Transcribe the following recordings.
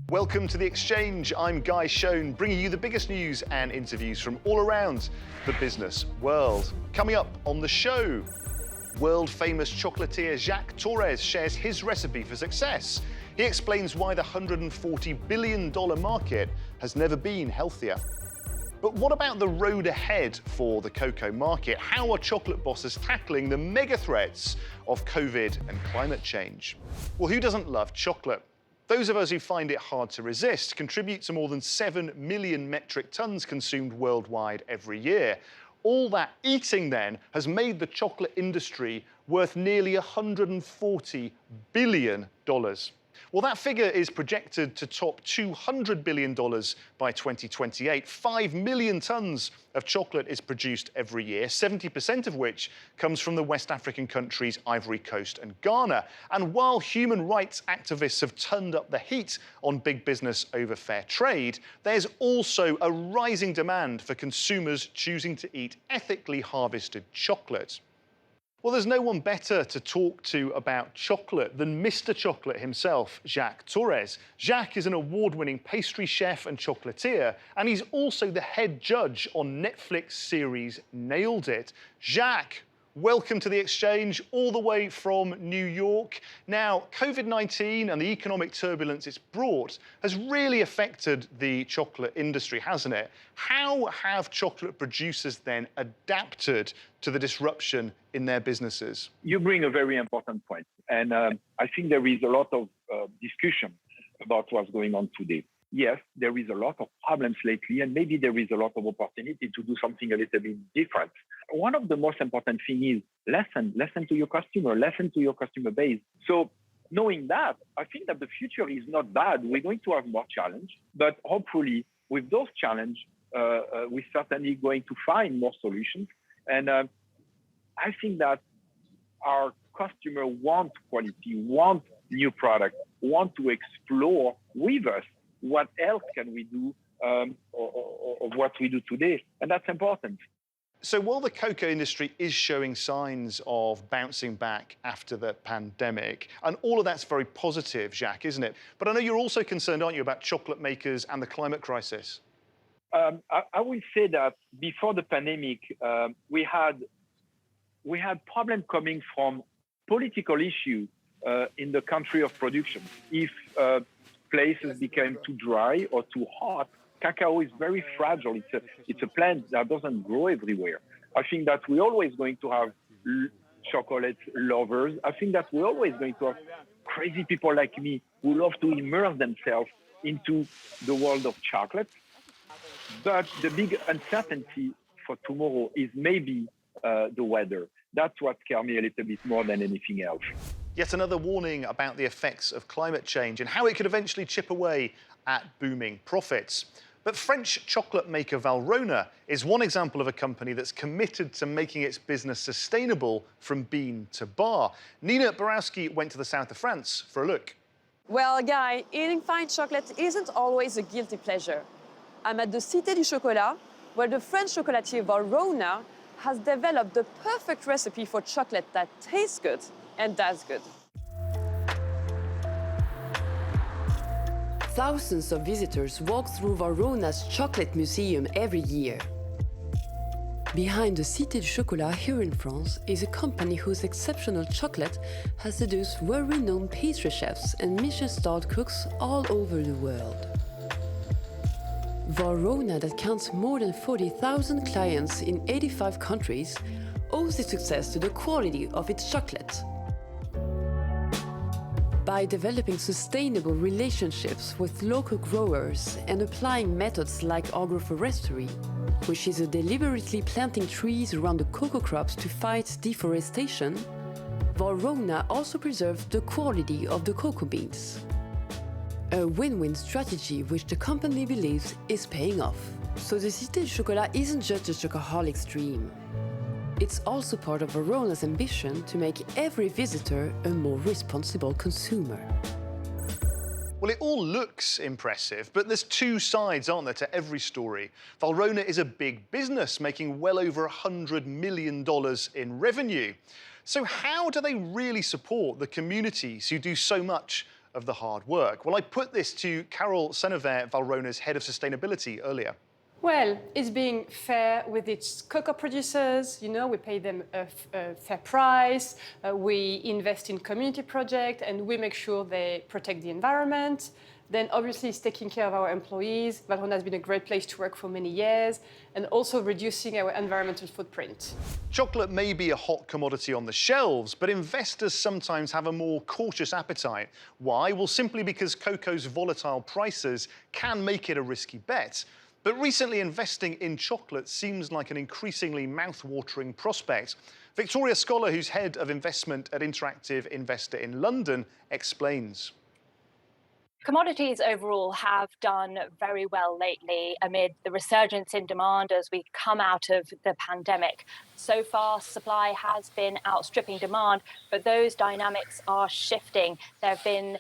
Welcome to The Exchange. I'm Guy Schoen, bringing you the biggest news and interviews from all around the business world. Coming up on the show, world-famous chocolatier Jacques Torres shares his recipe for success. He explains why the $140 billion market has never been healthier. But what about the road ahead for the cocoa market? How are chocolate bosses tackling the mega threats of COVID and climate change? Well, who doesn't love chocolate? Those of us who find it hard to resist contribute to more than 7 million metric tons consumed worldwide every year. All that eating then has made the chocolate industry worth nearly $140 billion. Well, that figure is projected to top $200 billion by 2028. 5 million tons of chocolate is produced every year, 70% of which comes from the West African countries Ivory Coast and Ghana. And while human rights activists have turned up the heat on big business over fair trade, there's also a rising demand for consumers choosing to eat ethically harvested chocolate. Well, there's no one better to talk to about chocolate than Mr. Chocolate himself, Jacques Torres. Jacques is an award-winning pastry chef and chocolatier, and he's also the head judge on Netflix series Nailed It. Jacques, welcome to The Exchange, all the way from New York. Now, COVID-19 and the economic turbulence it's brought has really affected the chocolate industry, hasn't it? How have chocolate producers then adapted to the disruption in their businesses? You bring a very important point. And I think there is a lot of discussion about what's going on today. Yes, there is a lot of problems lately, and maybe there is a lot of opportunity to do something a little bit different. One of the most important things is listen to your customer, listen to your customer base. So knowing that, I think that the future is not bad. We're going to have more challenge, but hopefully with those challenges, we're certainly going to find more solutions. And I think that our customer want quality, want new products, want to explore with us what else can we do of what we do today. And that's important. So while the cocoa industry is showing signs of bouncing back after the pandemic, and all of that's very positive, Jacques, isn't it? But I know you're also concerned, aren't you, about chocolate makers and the climate crisis? I would say that before the pandemic, we had problems coming from political issues in the country of production. If places became too dry or too hot, cacao is very fragile. It's a plant that doesn't grow everywhere. I think that we're always going to have chocolate lovers. I think that we're always going to have crazy people like me who love to immerse themselves into the world of chocolate. But the big uncertainty for tomorrow is maybe the weather. That's what scares me a little bit more than anything else. Yet another warning about the effects of climate change and how it could eventually chip away at booming profits. But French chocolate maker Varona is one example of a company that's committed to making its business sustainable from bean to bar. Nina Borowski went to the south of France for a look. Well, Guy, eating fine chocolate isn't always a guilty pleasure. I'm at the Cité du Chocolat, where the French chocolatier Varona has developed the perfect recipe for chocolate that tastes good and does good. Thousands of visitors walk through Varona's chocolate museum every year. Behind the Cité du Chocolat here in France is a company whose exceptional chocolate has seduced world-renowned pastry chefs and Michelin-starred cooks all over the world. Varona, that counts more than 40,000 clients in 85 countries, owes its success to the quality of its chocolate. By developing sustainable relationships with local growers and applying methods like agroforestry, which is deliberately planting trees around the cocoa crops to fight deforestation, Varona also preserves the quality of the cocoa beans. A win-win strategy which the company believes is paying off. So the Cité du Chocolat isn't just a chocoholic's dream. It's also part of Varona's ambition to make every visitor a more responsible consumer. Well, it all looks impressive, but there's two sides, aren't there, to every story. Varona is a big business, making well over $100 million in revenue. So how do they really support the communities who do so much of the hard work? Well, I put this to Carol Senever, Valrona's head of sustainability, earlier. Well, it's being fair with its cocoa producers. You know, we pay them a fair price. We invest in community projects, and we make sure they protect the environment. Then, obviously, it's taking care of our employees. Varona has been a great place to work for many years, and also reducing our environmental footprint. Chocolate may be a hot commodity on the shelves, but investors sometimes have a more cautious appetite. Why? Well, simply because cocoa's volatile prices can make it a risky bet. But recently, investing in chocolate seems like an increasingly mouth-watering prospect. Victoria Scholar, who's head of investment at Interactive Investor in London, explains. Commodities overall have done very well lately amid the resurgence in demand as we come out of the pandemic. So far, supply has been outstripping demand, but those dynamics are shifting. There have been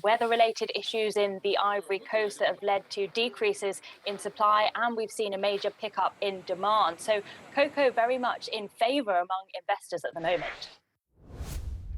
weather-related issues in the Ivory Coast that have led to decreases in supply, and we've seen a major pickup in demand. So cocoa very much in favour among investors at the moment.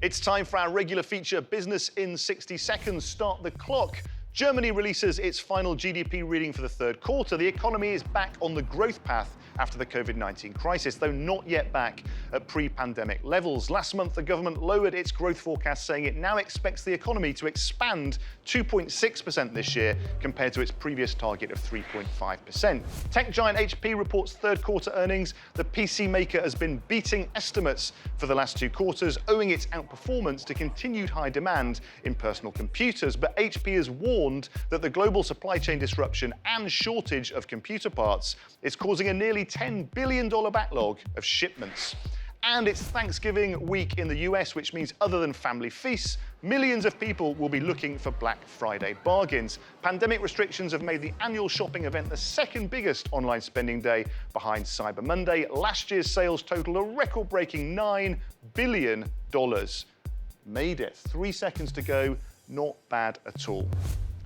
It's time for our regular feature, Business in 60 Seconds. Start the clock. Germany releases its final GDP reading for the third quarter. The economy is back on the growth path after the COVID-19 crisis, though not yet back at pre-pandemic levels. Last month, the government lowered its growth forecast, saying it now expects the economy to expand 2.6% this year, compared to its previous target of 3.5%. Tech giant HP reports third quarter earnings. The PC maker has been beating estimates for the last two quarters, owing its outperformance to continued high demand in personal computers. But HP has warned that the global supply chain disruption and shortage of computer parts is causing a nearly $10 billion backlog of shipments. And it's Thanksgiving week in the US, which means other than family feasts, millions of people will be looking for Black Friday bargains. Pandemic restrictions have made the annual shopping event the second biggest online spending day behind Cyber Monday. Last year's sales totaled a record-breaking $9 billion. Made it. 3 seconds to go. Not bad at all.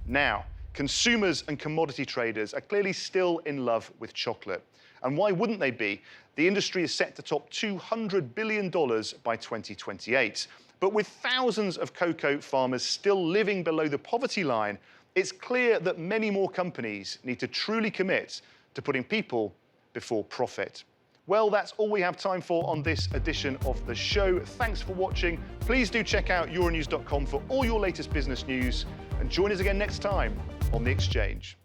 Now, consumers and commodity traders are clearly still in love with chocolate. And why wouldn't they be? The industry is set to top $200 billion by 2028. But with thousands of cocoa farmers still living below the poverty line, it's clear that many more companies need to truly commit to putting people before profit. Well, that's all we have time for on this edition of the show. Thanks for watching. Please do check out euronews.com for all your latest business news, and join us again next time on The Exchange.